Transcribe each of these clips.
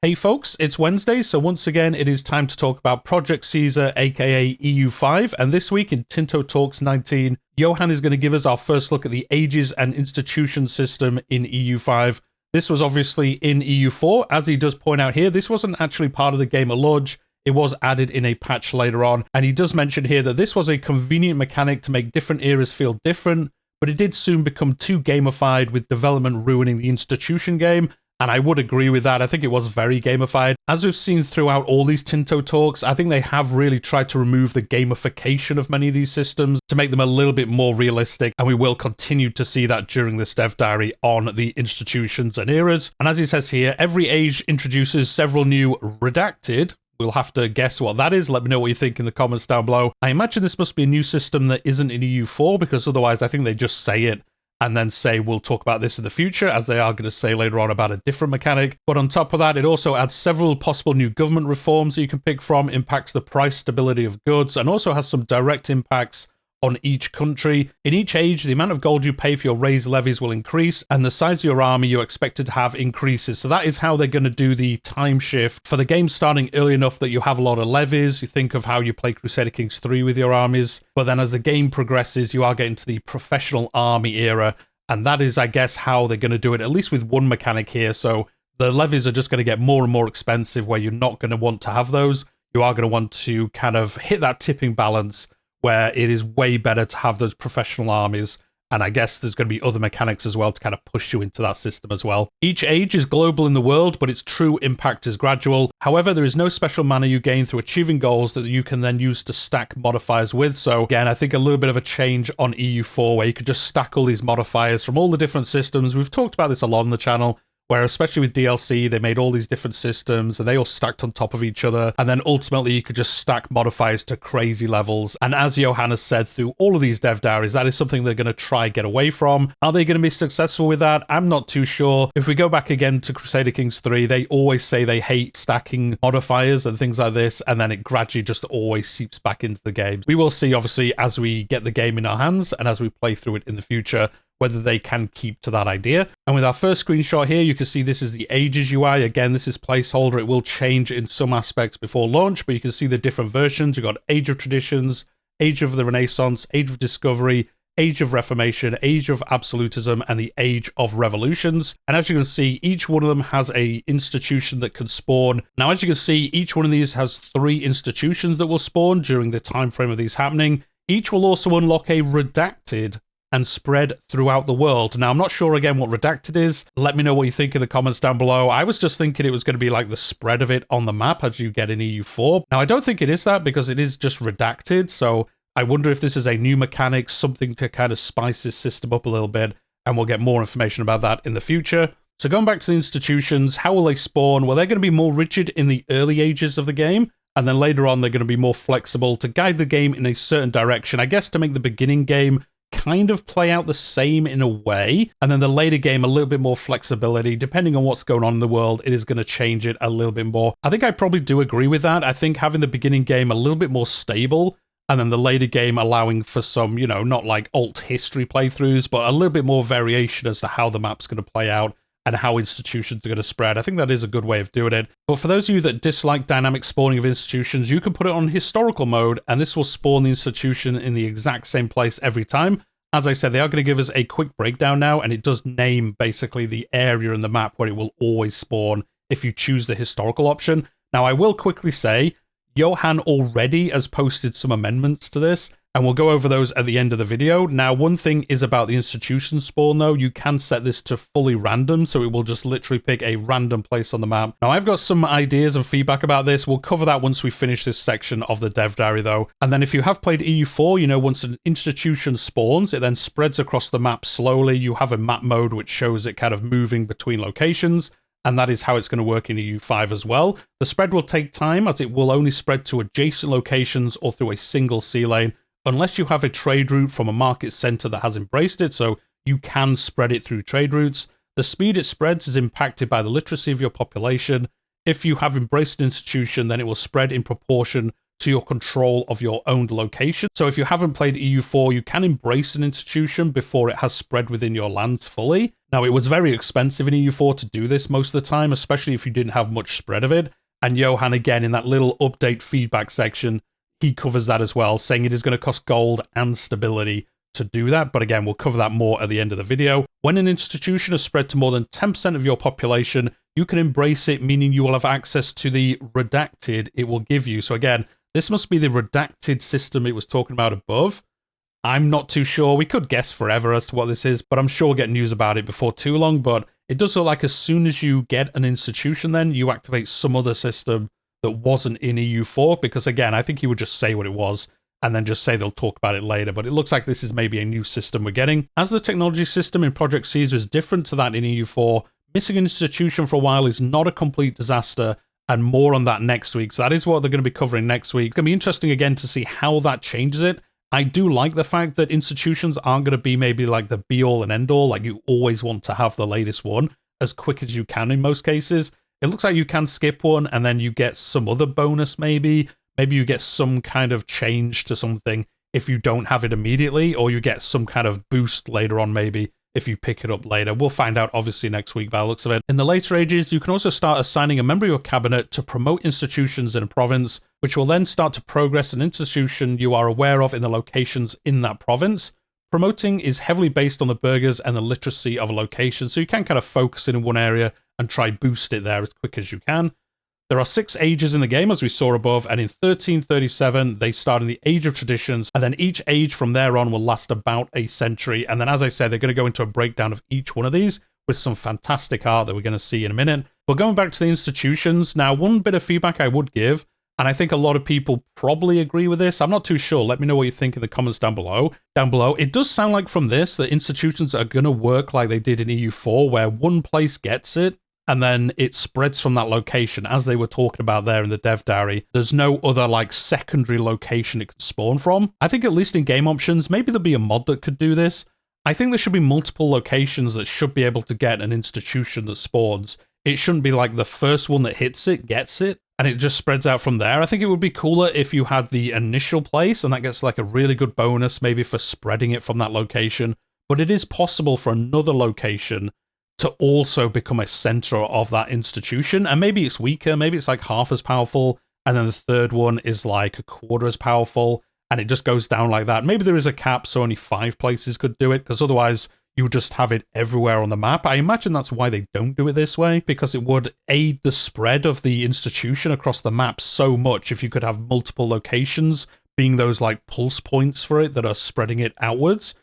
Hey folks, it's Wednesday, so once again it is time to talk about Project Caesar, aka EU5, and this week in Tinto Talks 19, Johan is going to give us our first look at the ages and institution system in EU5. This was obviously in EU4, as he does point out here, this wasn't actually part of the game at launch, it was added in a patch later on, and he does mention here that this was a convenient mechanic to make different eras feel different, but it did soon become too gamified with development ruining the institution game. And I would agree with that. I think it was very gamified. As we've seen throughout all these Tinto talks, I think they have really tried to remove the gamification of many of these systems to make them a little bit more realistic. And we will continue to see that during this dev diary on the institutions and eras. And as he says here, every age introduces several new redacted. We'll have to guess what that is. Let me know what you think in the comments down below. I imagine this must be a new system that isn't in EU4, because otherwise I think they just say it and then say we'll talk about this in the future, as they are going to say later on about a different mechanic. But on top of that, it also adds several possible new government reforms that you can pick from, impacts the price stability of goods, and also has some direct impacts on each country. In each age, the amount of gold you pay for your raised levies will increase, and the size of your army you're expected to have increases. So that is how they're going to do the time shift. For the game starting early enough that you have a lot of levies, you think of how you play Crusader Kings 3 with your armies, but then as the game progresses, you are getting to the professional army era, and that is, I guess, how they're going to do it, at least with one mechanic here. So the levies are just going to get more and more expensive, where you're not going to want to have those. You are going to want to kind of hit that tipping balance where it is way better to have those professional armies, and I guess there's going to be other mechanics as well to kind of push you into that system as well. Each age is global in the world, but its true impact is gradual. However, there is no special mana you gain through achieving goals that you can then use to stack modifiers with. So again, I think a little bit of a change on EU4, where you could just stack all these modifiers from all the different systems. We've talked about this a lot on the channel, where especially with DLC, they made all these different systems and they all stacked on top of each other. And then ultimately you could just stack modifiers to crazy levels. And as Johan has said through all of these dev diaries, that is something they're going to try get away from. Are they going to be successful with that? I'm not too sure. If we go back again to Crusader Kings 3, they always say they hate stacking modifiers and things like this. And then it gradually just always seeps back into the game. We will see, obviously, as we get the game in our hands and as we play through it in the future, whether they can keep to that idea. And with our first screenshot here, you can see this is the Ages UI. Again, this is placeholder. It will change in some aspects before launch, but you can see the different versions. You've got Age of Traditions, Age of the Renaissance, Age of Discovery, Age of Reformation, Age of Absolutism, and the Age of Revolutions. And as you can see, each one of them has a institution that can spawn. Now, as you can see, each one of these has 3 institutions that will spawn during the time frame of these happening. Each will also unlock a redacted and spread throughout the world. Now, I'm not sure, again, what redacted is. Let me know what you think in the comments down below. I was just thinking it was going to be like the spread of it on the map as you get in EU4. Now, I don't think it is that, because it is just redacted, so I wonder if this is a new mechanic, something to kind of spice this system up a little bit, and we'll get more information about that in the future. So going back to the institutions, how will they spawn? Well, they're going to be more rigid in the early ages of the game, and then later on they're going to be more flexible to guide the game in a certain direction, I guess, to make the beginning game kind of play out the same in a way, and then the later game a little bit more flexibility. Depending on what's going on in the world, it is going to change it a little bit more. I think I probably do agree with that. I think having the beginning game a little bit more stable, and then the later game allowing for some, you know, not like alt history playthroughs, but a little bit more variation as to how the map's going to play out and how institutions are going to spread. I think that is a good way of doing it. But for those of you that dislike dynamic spawning of institutions, you can put it on historical mode, and this will spawn the institution in the exact same place every time. As I said, they are going to give us a quick breakdown now, and it does name basically the area in the map where it will always spawn if you choose the historical option. Now, I will quickly say, Johan already has posted some amendments to this, and we'll go over those at the end of the video. Now, one thing is about the institution spawn, though. You can set this to fully random, so it will just literally pick a random place on the map. Now, I've got some ideas and feedback about this. We'll cover that once we finish this section of the dev diary, though. And then if you have played EU4, you know, once an institution spawns, it then spreads across the map slowly. You have a map mode which shows it kind of moving between locations, and that is how it's going to work in EU5 as well. The spread will take time, as it will only spread to adjacent locations or through a single sea lane, unless you have a trade route from a market center that has embraced it, so you can spread it through trade routes. The speed it spreads is impacted by the literacy of your population. If you have embraced an institution, then it will spread in proportion to your control of your owned location. So if you haven't played EU4, you can embrace an institution before it has spread within your lands fully. Now, it was very expensive in EU4 to do this most of the time, especially if you didn't have much spread of it. And Johan, again, in that little update feedback section, he covers that as well, saying it is going to cost gold and stability to do that. But again, we'll cover that more at the end of the video. When an institution is spread to more than 10% of your population, you can embrace it, meaning you will have access to the redacted it will give you. So again, this must be the redacted system it was talking about above. I'm not too sure. We could guess forever as to what this is, but I'm sure we'll get news about it before too long. But it does look like as soon as you get an institution, then you activate some other system that wasn't in EU4, because again, I think he would just say what it was and then just say they'll talk about it later. But it looks like this is maybe a new system we're getting. As the technology system in Project Caesar is different to that in EU4, missing an institution for a while is not a complete disaster, and more on that next week. So that is what they're going to be covering next week. It's going to be interesting again to see how that changes it. I do like the fact that institutions aren't going to be maybe like the be-all and end-all, like you always want to have the latest one as quick as you can in most cases. It looks like you can skip one and then you get some other bonus maybe. Maybe you get some kind of change to something if you don't have it immediately, or you get some kind of boost later on maybe if you pick it up later. We'll find out obviously next week by the looks of it. In the later ages, you can also start assigning a member of your cabinet to promote institutions in a province, which will then start to progress an institution you are aware of in the locations in that province. Promoting is heavily based on the burghers and the literacy of a location, so you can kind of focus in one area and try boost it there as quick as you can. There are 6 ages in the game, as we saw above, and in 1337, they start in the Age of Traditions, and then each age from there on will last about a century. And then, as I said, they're going to go into a breakdown of each one of these with some fantastic art that we're going to see in a minute. But going back to the institutions, now, one bit of feedback I would give, and I think a lot of people probably agree with this. I'm not too sure. Let me know what you think in the comments down below. It does sound like from this that institutions are going to work like they did in EU4, where one place gets it, and then it spreads from that location, as they were talking about there in the dev diary. There's no other like secondary location it can spawn from. I think at least in game options, maybe there'll be a mod that could do this. I think there should be multiple locations that should be able to get an institution that spawns. It shouldn't be like the first one that hits it gets it, and it just spreads out from there. I think it would be cooler if you had the initial place, and that gets like a really good bonus maybe for spreading it from that location. But it is possible for another location to also become a center of that institution, and maybe it's weaker, maybe it's like half as powerful, and then the third one is like a quarter as powerful, and it just goes down like that. Maybe there is a cap, so only 5 places could do it, because otherwise you would just have it everywhere on the map. I imagine that's why they don't do it this way, because it would aid the spread of the institution across the map so much if you could have multiple locations being those like pulse points for it that are spreading it outwards.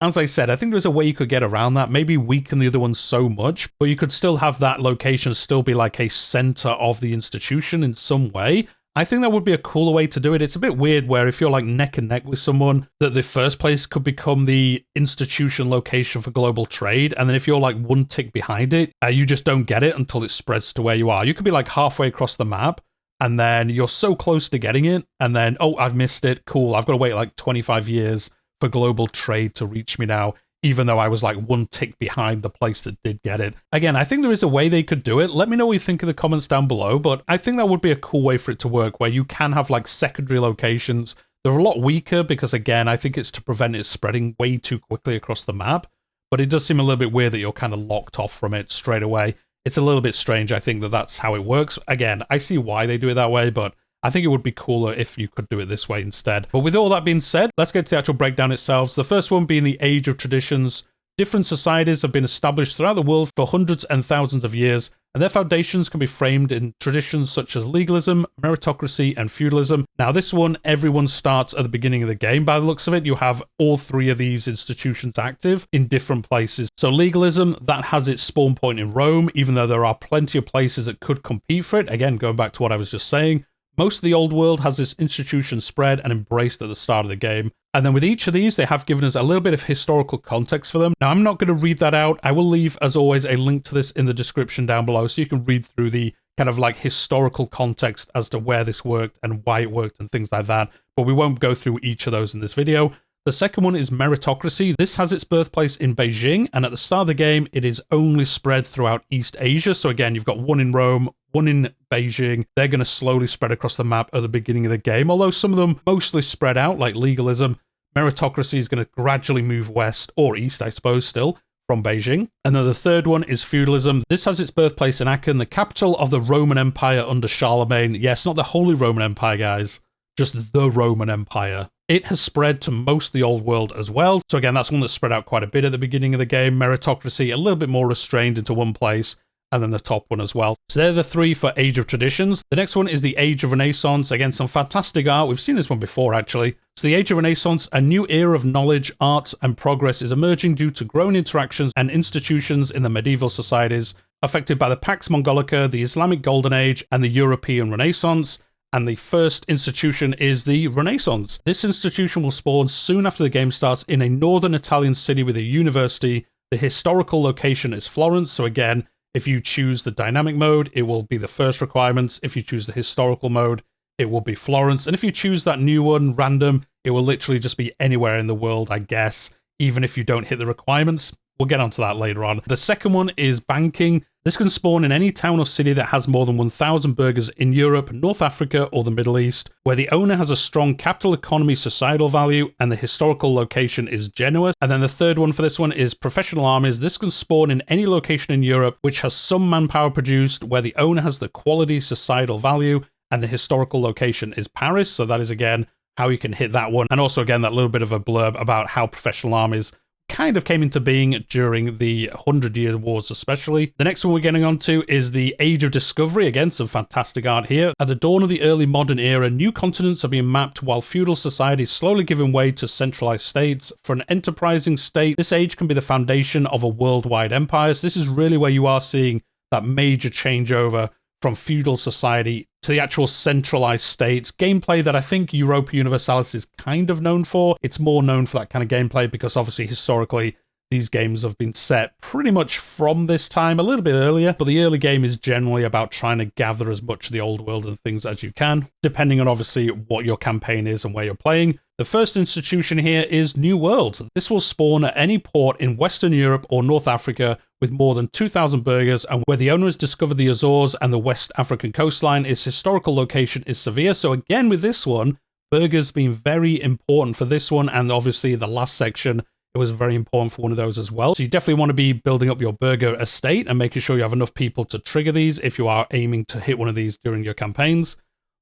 As I said, I think there's a way you could get around that, maybe weaken the other ones so much, but you could still have that location still be like a center of the institution in some way. I think that would be a cooler way to do it. It's a bit weird where if you're like neck and neck with someone, that the first place could become the institution location for global trade, and then if you're like one tick behind it, you just don't get it until it spreads to where you are. You could be like halfway across the map, and then you're so close to getting it, and then, oh, I've missed it, cool, I've got to wait like 25 years for global trade to reach me now, even though I was like one tick behind the place that did get it. Again, I think there is a way they could do it. Let me know what you think in the comments down below, but I think that would be a cool way for it to work, where you can have like secondary locations. They're a lot weaker because, again, I think it's to prevent it spreading way too quickly across the map, but it does seem a little bit weird that you're kind of locked off from it straight away. It's a little bit strange, I think, that that's how it works. Again, I see why they do it that way, but I think it would be cooler if you could do it this way instead. But with all that being said, let's get to the actual breakdown itself. The first one being the Age of Traditions. Different societies have been established throughout the world for hundreds and thousands of years, and their foundations can be framed in traditions such as legalism, meritocracy, and feudalism. Now, this one, everyone starts at the beginning of the game. By the looks of it, you have all 3 of these institutions active in different places. So legalism, that has its spawn point in Rome, even though there are plenty of places that could compete for it. Again, going back to what I was just saying, most of the old world has this institution spread and embraced at the start of the game. And then with each of these, they have given us a little bit of historical context for them. Now, I'm not going to read that out. I will leave, as always, a link to this in the description down below, so you can read through the kind of like historical context as to where this worked and why it worked and things like that. But we won't go through each of those in this video. The second one is meritocracy. This has its birthplace in Beijing, and at the start of the game, it is only spread throughout East Asia. So again, you've got one in Rome, one in Beijing. They're going to slowly spread across the map at the beginning of the game, although some of them mostly spread out, like legalism. Meritocracy is going to gradually move west, or east, I suppose, still, from Beijing. And then the third one is feudalism. This has its birthplace in Aachen, the capital of the Roman Empire under Charlemagne. Yes, not the Holy Roman Empire, guys, just the Roman Empire. It has spread to most of the old world as well. So again, that's one that's spread out quite a bit at the beginning of the game. Meritocracy, a little bit more restrained into one place, and then the top one as well. So they're the three for Age of Traditions. The next one is the Age of Renaissance. Again, some fantastic art. We've seen this one before, actually. So the Age of Renaissance, a new era of knowledge, arts, and progress is emerging due to growing interactions and institutions in the medieval societies, affected by the Pax Mongolica, the Islamic Golden Age, and the European Renaissance. And the first institution is the Renaissance. This institution will spawn soon after the game starts in a northern Italian city with a university. The historical location is Florence. So again, if you choose the dynamic mode, it will be the first requirements. If you choose the historical mode, it will be Florence. And if you choose that new one, random, it will literally just be anywhere in the world, I guess, even if you don't hit the requirements. We'll get onto that later on. The second one is banking. This can spawn in any town or city that has more than 1,000 burghers in Europe, North Africa, or the Middle East, where the owner has a strong capital economy societal value and the historical location is Genoa. And then the third one for this one is professional armies. This can spawn in any location in Europe which has some manpower produced, where the owner has the quality societal value and the historical location is Paris. So that is, again, how you can hit that one. And also, again, that little bit of a blurb about how professional armies kind of came into being during the 100-Year Wars especially. The next one we're getting on to is the Age of Discovery. Again, some fantastic art here. At the dawn of the early modern era, new continents are being mapped while feudal society is slowly giving way to centralized states. For an enterprising state, this age can be the foundation of a worldwide empire. So this is really where you are seeing that major changeover from feudal society to the actual centralized states. Gameplay that I think Europa Universalis is kind of known for. It's more known for that kind of gameplay because obviously historically these games have been set pretty much from this time, a little bit earlier, but the early game is generally about trying to gather as much of the old world and things as you can, depending on obviously what your campaign is and where you're playing. The first institution here is New World. This will spawn at any port in Western Europe or North Africa with more than 2,000 burghers, and where the owner has discovered the Azores and the West African coastline. Its historical location is Sevilla. So again, with this one, burghers being very important for this one, and obviously the last section, it was very important for one of those as well. So you definitely want to be building up your burgher estate and making sure you have enough people to trigger these if you are aiming to hit one of these during your campaigns.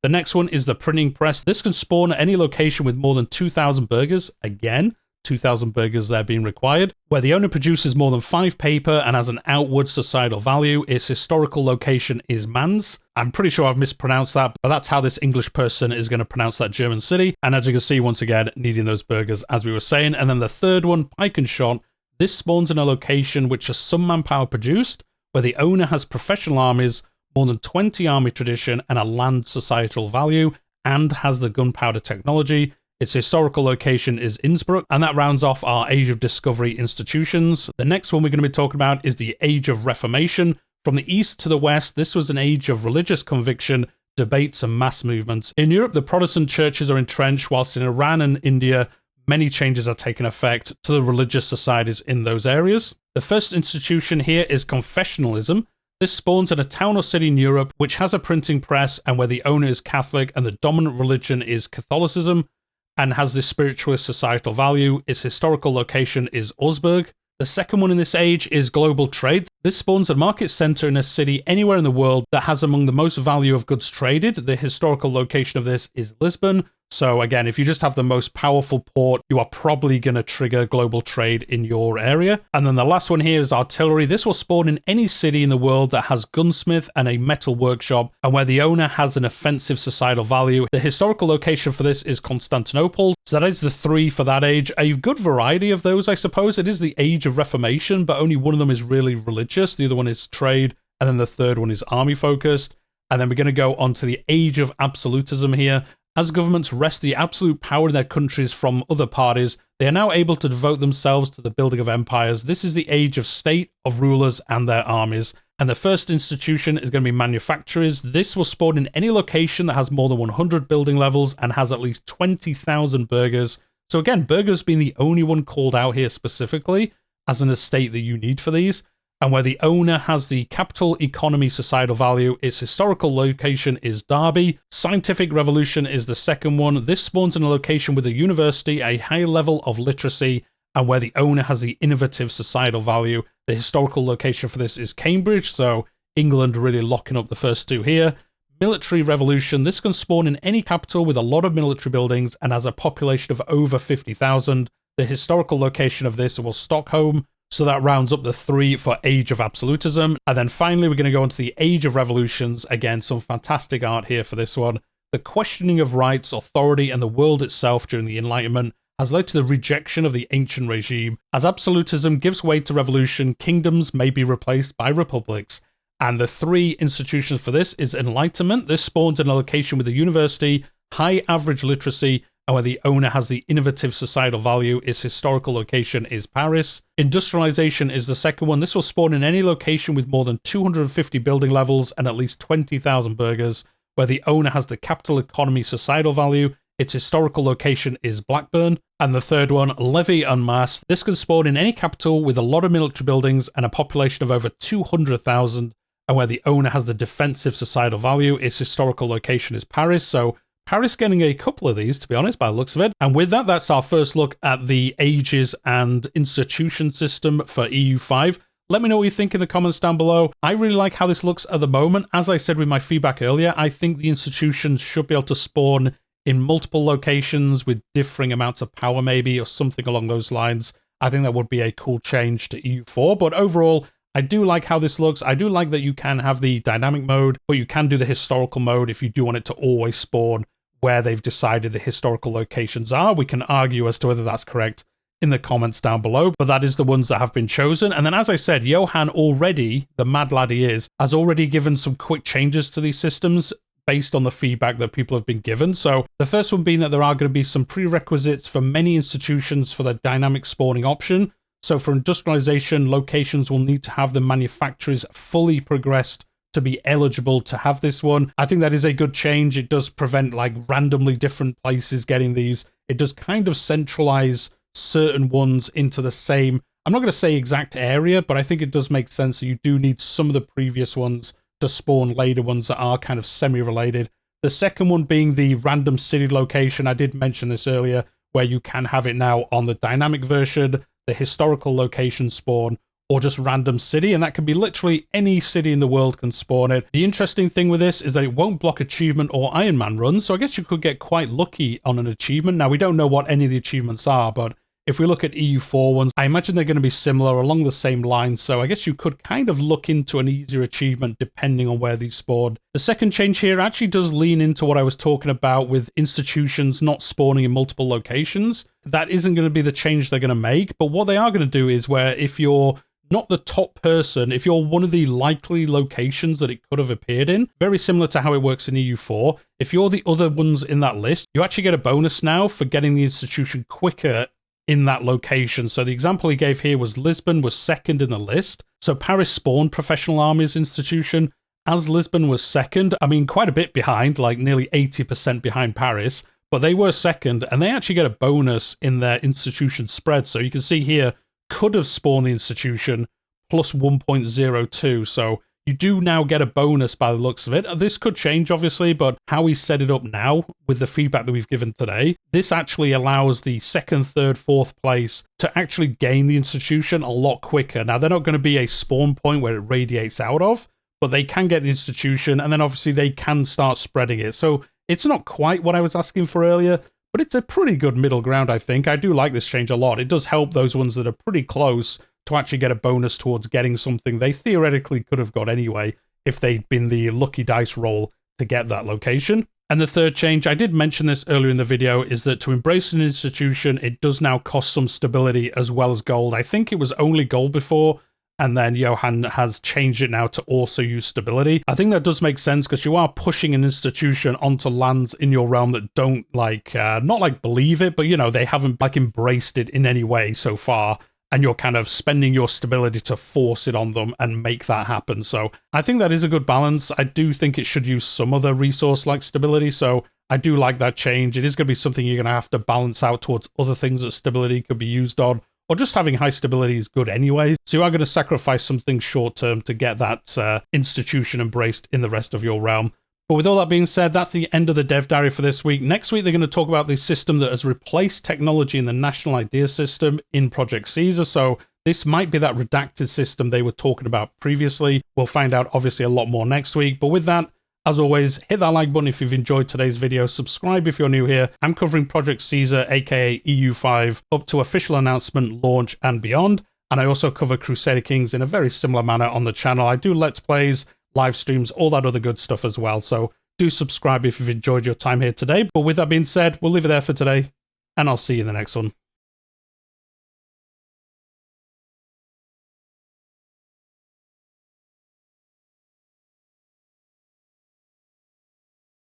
The next one is the printing press. This can spawn at any location with more than 2,000 burghers. Again, 2,000 burghers there being required. Where the owner produces more than 5 paper and has an outward societal value, its historical location is Mans. I'm pretty sure I've mispronounced that, but that's how this English person is going to pronounce that German city. And as you can see, once again, needing those burghers, as we were saying. And then the third one, Pike and Shot. This spawns in a location which has some manpower produced, where the owner has professional armies, more than 20 army tradition, and a land societal value, and has the gunpowder technology. Its historical location is Innsbruck, and that rounds off our Age of Discovery institutions. The next one we're going to be talking about is the Age of Reformation. From the east to the west, this was an age of religious conviction, debates, and mass movements. In Europe, the Protestant churches are entrenched, whilst in Iran and India, many changes are taking effect to the religious societies in those areas. The first institution here is confessionalism. This spawns in a town or city in Europe which has a printing press and where the owner is Catholic and the dominant religion is Catholicism, and has this spiritualist societal value. Its historical location is Augsburg. The second one in this age is global trade. This spawns a market center in a city anywhere in the world that has among the most value of goods traded. The historical location of this is Lisbon. So again, if you just have the most powerful port, you are probably going to trigger global trade in your area. And then the last one here is artillery. This will spawn in any city in the world that has gunsmith and a metal workshop, and where the owner has an offensive societal value. The historical location for this is Constantinople. So that is the 3 for that age. A good variety of those, I suppose. It is the Age of Reformation, but only one of them is really religious. The other one is trade, and then the third one is army focused. And then we're going to go on to the Age of Absolutism here. As governments wrest the absolute power in their countries from other parties, they are now able to devote themselves to the building of empires. This is the age of state, of rulers, and their armies. And the first institution is going to be manufacturers. This will spawn in any location that has more than 100 building levels and has at least 20,000 burghers. So again, burghers being the only one called out here specifically as an estate that you need for these. And where the owner has the capital economy societal value, its historical location is Derby. Scientific revolution is the second one. This spawns in a location with a university, a high level of literacy, and where the owner has the innovative societal value. The historical location for this is Cambridge, so England really locking up the first two here. Military revolution. This can spawn in any capital with a lot of military buildings and has a population of over 50,000. The historical location of this was Stockholm, so that rounds up the 3 for Age of Absolutism. And then finally, we're going to go into the Age of Revolutions. Again, some fantastic art here for this one. The questioning of rights, authority, and the world itself during the Enlightenment has led to the rejection of the ancient regime. As absolutism gives way to revolution, kingdoms may be replaced by republics. And the 3 institutions for this is Enlightenment. This spawns in a location with a university, high average literacy, and where the owner has the innovative societal value. Its historical location is Paris. Industrialization is the second one. This will spawn in any location with more than 250 building levels and at least 20,000 burghers, where the owner has the capital economy societal value. Its historical location is Blackburn. And the third one, Levy en masse. This can spawn in any capital with a lot of military buildings and a population of over 200,000, and where the owner has the defensive societal value. Its historical location is Paris. So Paris getting a couple of these, to be honest, by the looks of it. And with that, that's our first look at the ages and institution system for EU5. Let me know what you think in the comments down below. I really like how this looks at the moment. As I said with my feedback earlier, I think the institutions should be able to spawn in multiple locations with differing amounts of power maybe, or something along those lines. I think that would be a cool change to EU4. But overall, I do like how this looks. I do like that you can have the dynamic mode, but you can do the historical mode if you do want it to always spawn where they've decided the historical locations are. We can argue as to whether that's correct in the comments down below, but that is the ones that have been chosen. And then, as I said, Johan already, the mad lad he is, has already given some quick changes to these systems based on the feedback that people have been given. So the first one being that there are going to be some prerequisites for many institutions for the dynamic spawning option. So for industrialization, locations will need to have the manufacturers fully progressed to be eligible to have this one. I think that is a good change. It does prevent like randomly different places getting these. It does kind of centralize certain ones into the same, I'm not going to say exact area, but I think it does make sense that you do need some of the previous ones to spawn later ones that are kind of semi-related. The second one being the random city location. I did mention this earlier, where you can have it now on the dynamic version, the historical location spawn, or just random city, and that can be literally any city in the world can spawn it. The interesting thing with this is that it won't block achievement or Iron Man runs, so I guess you could get quite lucky on an achievement. Now, we don't know what any of the achievements are, but if we look at EU4 ones, I imagine they're going to be similar along the same lines, so I guess you could kind of look into an easier achievement depending on where these spawned. The second change here actually does lean into what I was talking about with institutions not spawning in multiple locations. That isn't going to be the change they're going to make, but what they are going to do is where if you're not the top person, if you're one of the likely locations that it could have appeared in, very similar to how it works in EU4, if you're the other ones in that list, you actually get a bonus now for getting the institution quicker in that location. So the example he gave here was Lisbon was second in the list. So Paris spawned Professional Armies institution, as Lisbon was second. I mean, quite a bit behind, like nearly 80% behind Paris, but they were second, and they actually get a bonus in their institution spread. So you can see here, could have spawned the institution plus 1.02. So you do now get a bonus by the looks of it. This could change, obviously, but how we set it up now with the feedback that we've given today, this actually allows the second, third, fourth place to actually gain the institution a lot quicker. Now, they're not going to be a spawn point where it radiates out of, but they can get the institution, and then obviously they can start spreading it. So it's not quite what I was asking for earlier, but it's a pretty good middle ground, I think. I do like this change a lot. It does help those ones that are pretty close to actually get a bonus towards getting something they theoretically could have got anyway if they'd been the lucky dice roll to get that location. And the third change, I did mention this earlier in the video, is that to embrace an institution, it does now cost some stability as well as gold. I think it was only gold before, and then Johan has changed it now to also use stability. I think that does make sense because you are pushing an institution onto lands in your realm that don't like, not like believe it, but you know, they haven't like embraced it in any way so far. And you're kind of spending your stability to force it on them and make that happen. So I think that is a good balance. I do think it should use some other resource like stability. So I do like that change. It is going to be something you're going to have to balance out towards other things that stability could be used on. Or just having high stability is good anyway. So you are going to sacrifice something short term to get that institution embraced in the rest of your realm. But with all that being said, that's the end of the Dev Diary for this week. Next week, they're going to talk about the system that has replaced technology in the National Idea System in Project Caesar. So this might be that redacted system they were talking about previously. We'll find out obviously a lot more next week. But with that, as always, hit that like button if you've enjoyed today's video. Subscribe if you're new here. I'm covering Project Caesar, aka EU5, up to official announcement, launch, and beyond. And I also cover Crusader Kings in a very similar manner on the channel. I do Let's Plays, live streams, all that other good stuff as well. So do subscribe if you've enjoyed your time here today. But with that being said, we'll leave it there for today, and I'll see you in the next one.